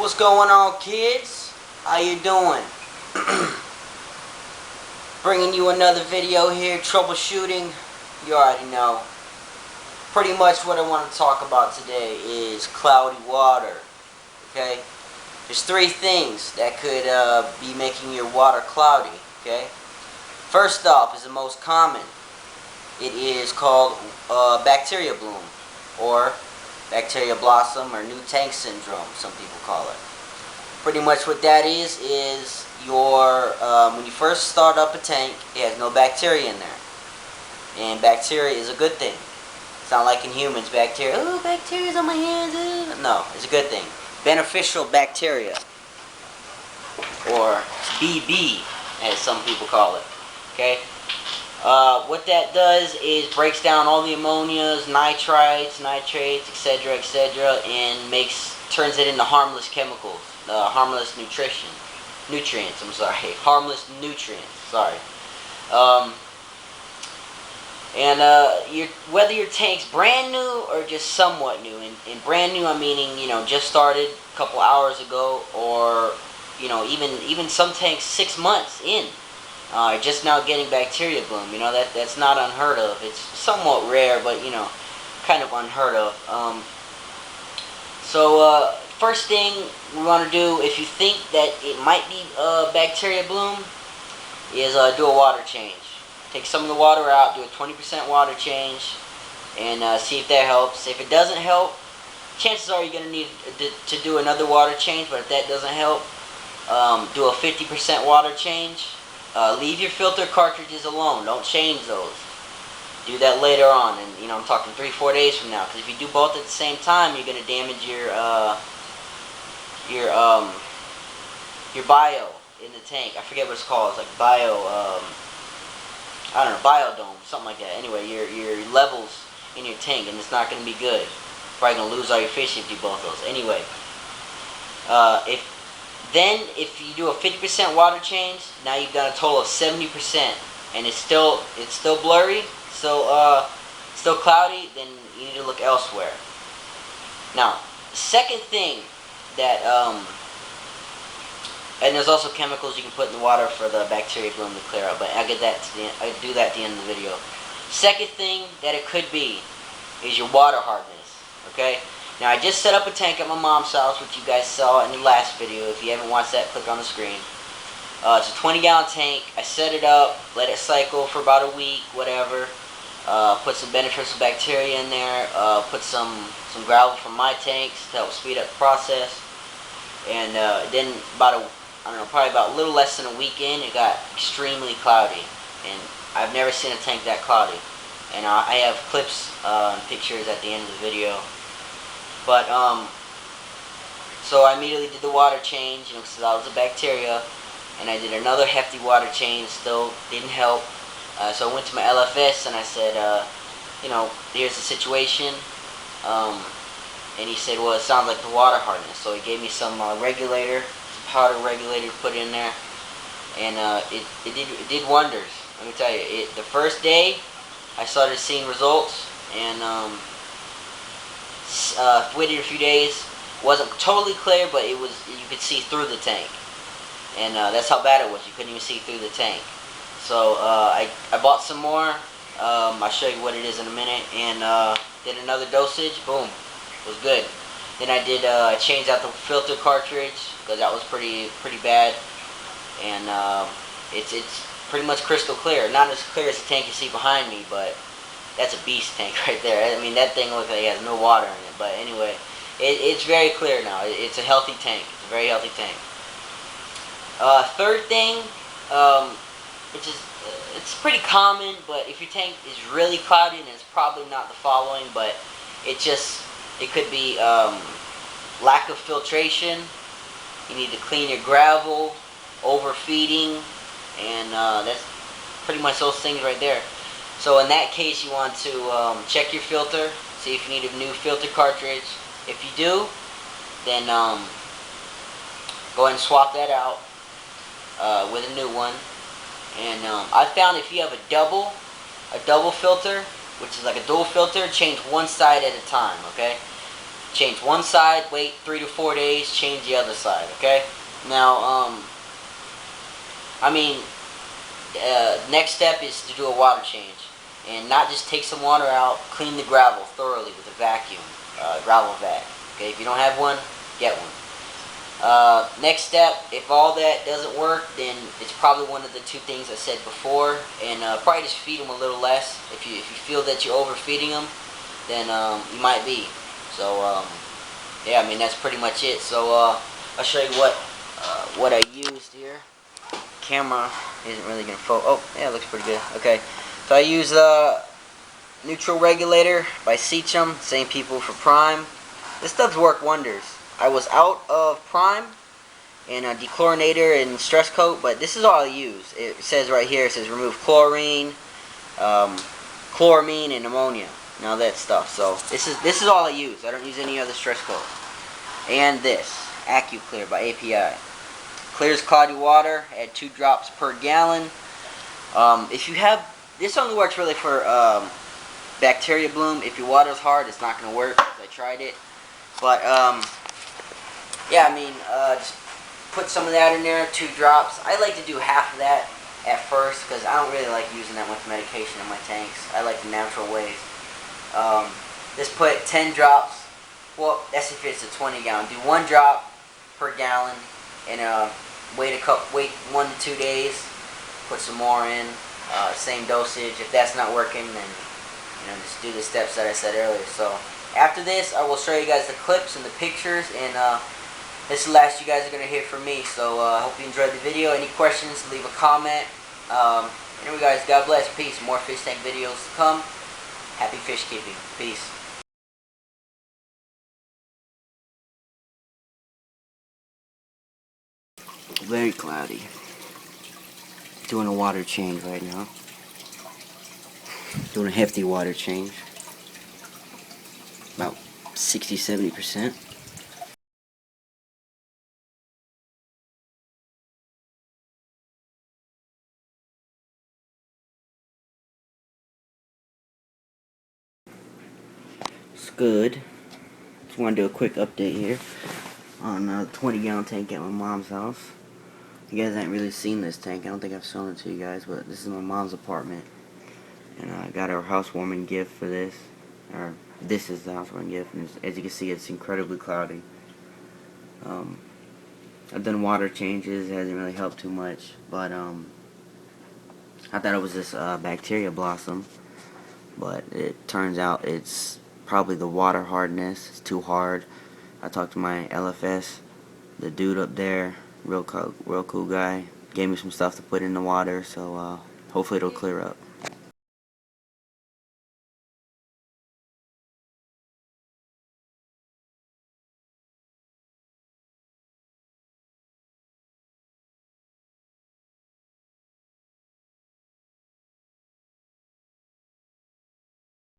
What's going on, kids? How you doing? Bringing you another video here, troubleshooting. You already know. Pretty much what I want to talk about today is cloudy water. Okay? There's three things that could be making your water cloudy. Okay? First off is the most common. It is called bacteria bloom, or bacteria blossom, or new tank syndrome, some people call it. Pretty much what that is your when you first start up a tank, it has no bacteria in there, and bacteria is a good thing. It's not like in humans, bacteria. Oh, bacteria's on my hands. No, it's a good thing. Beneficial bacteria, or BB, as some people call it. Okay. What that does is breaks down all the ammonias, nitrites, etc., and turns it into harmless chemicals, harmless nutrients. I'm sorry, harmless nutrients. Sorry. Whether your tank's brand new or just somewhat new, and brand new I'm meaning just started a couple hours ago, or even some tanks 6 months in. Just now getting bacteria bloom, that's not unheard of. It's somewhat rare, but kind of unheard of. First thing we want to do, if you think that it might be bacteria bloom, is do a water change. Take some of the water out, do a 20% water change, and see if that helps. If it doesn't help, chances are you're going to need to do another water change, but if that doesn't help, do a 50% water change. Leave your filter cartridges alone. Don't change those. Do that later on, and I'm talking 3-4 days from now. Because if you do both at the same time, you're going to damage your bio in the tank. I forget what it's called. It's like bio. I don't know, biodome, something like that. Anyway, your levels in your tank, and it's not going to be good. Probably going to lose all your fish if you do both those. Anyway, if you do a 50% water change, now you've got a total of 70%, and it's still blurry, still cloudy, then you need to look elsewhere. Now, second thing that and there's also chemicals you can put in the water for the bacteria bloom to clear out, but I'll do that at the end of the video. Second thing that it could be is your water hardness. Okay. Now, I just set up a tank at my mom's house, which you guys saw in the last video. If you haven't watched that, click on the screen. It's a 20-gallon tank. I set it up, let it cycle for about a week, whatever. Put some beneficial bacteria in there. Put some gravel from my tanks to help speed up the process. And then probably about a little less than a week in, it got extremely cloudy. And I've never seen a tank that cloudy. And I have clips and pictures at the end of the video. But, so I immediately did the water change, because that was a bacteria, and I did another hefty water change, still didn't help. So I went to my LFS and I said, here's the situation, and he said, well, it sounds like the water hardness. So he gave me some regulator, some powder regulator to put in there, and it did wonders. Let me tell you, the first day I started seeing results, and waited a few days. Wasn't totally clear, but you could see through the tank, and that's how bad it was. You couldn't even see through the tank. So I bought some more. I'll show you what it is in a minute, and did another dosage. Boom, it was good. Then I changed out the filter cartridge, because that was pretty bad, and it's pretty much crystal clear. Not as clear as the tank you see behind me, but that's a beast tank right there. I mean, that thing looks like it has no water in it. But anyway, it's very clear now. It's a healthy tank. It's a very healthy tank. Third thing, which is it's pretty common, but if your tank is really cloudy, then it's probably not the following, but it could be lack of filtration. You need to clean your gravel, overfeeding, and that's pretty much those things right there. So in that case, you want to check your filter, see if you need a new filter cartridge. If you do, then go ahead and swap that out with a new one. And I found if you have a double filter, which is like a dual filter, change one side at a time. Okay, change one side, wait 3 to 4 days, change the other side. Okay. Now, next step is to do a water change, and not just take some water out, clean the gravel thoroughly with a vacuum, gravel vac. Okay, if you don't have one, get one. Next step, if all that doesn't work, then it's probably one of the two things I said before, and probably just feed them a little less. If you feel that you're overfeeding them, then you might be. So yeah, I mean that's pretty much it. So I'll show you what I used here. Camera isn't really gonna focus. Oh yeah, it looks pretty good. Okay, so I use neutral regulator by Seacham, same people for Prime. This stuff's worked wonders. I was out of Prime and a dechlorinator and stress coat, but this is all I use. It says right here, it says remove chlorine, chloramine, and ammonia, and all that stuff. So this is all I use. I don't use any other stress coat. And this AccuClear by API clears cloudy water. Add 2 drops per gallon. If you have this, only works really for bacteria bloom. If your water's hard, it's not going to work. I tried it, but yeah, I mean, just put some of that in there, 2 drops. I like to do half of that at first because I don't really like using that much medication in my tanks. I like the natural ways. Just put 10 drops. Well, that's if it's a 20 gallon. Do 1 drop per gallon, and wait 1 to 2 days. Put some more in. Same dosage. If that's not working, then just do the steps that I said earlier. So after this, I will show you guys the clips and the pictures, and this is the last you guys are going to hear from me. So I hope you enjoyed the video. Any questions, leave a comment. Anyway guys, God bless. Peace. More fish tank videos to come. Happy fish keeping. Peace. Very cloudy. Doing a water change right now. Doing a hefty water change. About 60-70%. It's good. Just want to do a quick update here on a 20 gallon tank at my mom's house. You guys haven't really seen this tank. I don't think I've shown it to you guys, but this is my mom's apartment. And I got her housewarming gift for this. Or this is the housewarming gift. And as you can see, it's incredibly cloudy. I've done water changes. It hasn't really helped too much. But I thought it was this bacteria blossom. But it turns out it's probably the water hardness. It's too hard. I talked to my LFS, the dude up there, real cool guy. Gave me some stuff to put in the water, so hopefully it'll clear up.